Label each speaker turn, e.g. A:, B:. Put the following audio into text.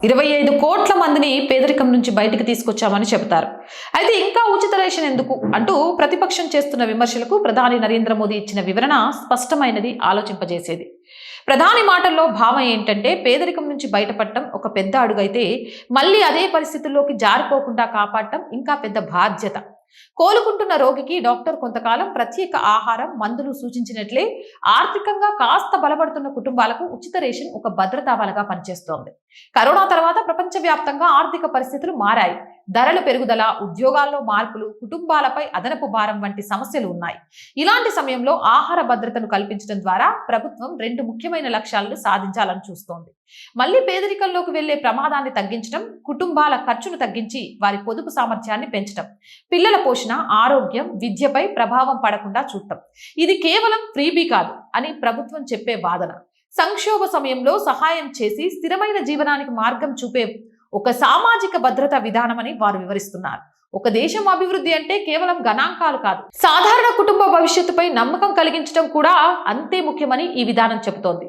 A: 25 కోట్ల మందిని పేదరికం నుంచి బయటకు తీసుకొచ్చామని చెబుతారు. అయితే ఇంకా ఉచిత రేషన్ ఎందుకు అంటూ ప్రతిపక్షం చేస్తున్న విమర్శలకు ప్రధాని నరేంద్ర మోదీ ఇచ్చిన వివరణ స్పష్టమైనది, ఆలోచింపజేసేది. ప్రధాని మాటల్లో భావం ఏంటంటే, పేదరికం నుంచి బయటపడటం ఒక పెద్ద అడుగైతే మళ్ళీ అదే పరిస్థితుల్లోకి జారిపోకుండా కాపాడటం ఇంకా పెద్ద బాధ్యత. కోలుకుంటున్న రోగికి డాక్టర్ కొంతకాలం ప్రత్యేక ఆహారం, మందులు సూచించినట్లే ఆర్థికంగా కాస్త బలపడుతున్న కుటుంబాలకు ఉచిత రేషన్ ఒక భద్రతావలగా పనిచేస్తోంది. కరోనా తర్వాత ప్రపంచవ్యాప్తంగా ఆర్థిక పరిస్థితులు మారాయి. ధరల పెరుగుదల, ఉద్యోగాల్లో మార్పులు, కుటుంబాలపై అదనపు భారం వంటి సమస్యలు ఉన్నాయి. ఇలాంటి సమయంలో ఆహార భద్రతను కల్పించడం ద్వారా ప్రభుత్వం 2 ముఖ్యమైన లక్ష్యాలను సాధించాలని చూస్తోంది. మళ్లీ పేదరికంలోకి వెళ్లే ప్రమాదాన్ని తగ్గించడం, కుటుంబాల ఖర్చును తగ్గించి వారి పొదుపు సామర్థ్యాన్ని పెంచడం, పిల్లల పోషణ, ఆరోగ్యం, విద్యపై ప్రభావం పడకుండా చూడటం. ఇది కేవలం ఫ్రీబీ కాదు అని ప్రభుత్వం చెప్పే వాదన. సంక్షోభ సమయంలో సహాయం చేసి స్థిరమైన జీవనానికి మార్గం చూపే ఒక సామాజిక భద్రతా విధానమని వారు వివరిస్తున్నారు. ఒక దేశం అభివృద్ధి అంటే కేవలం గణాంకాలు కాదు, సాధారణ కుటుంబ భవిష్యత్తుపై నమ్మకం కలిగించడం కూడా అంతే ముఖ్యమని ఈ విధానం చెబుతోంది.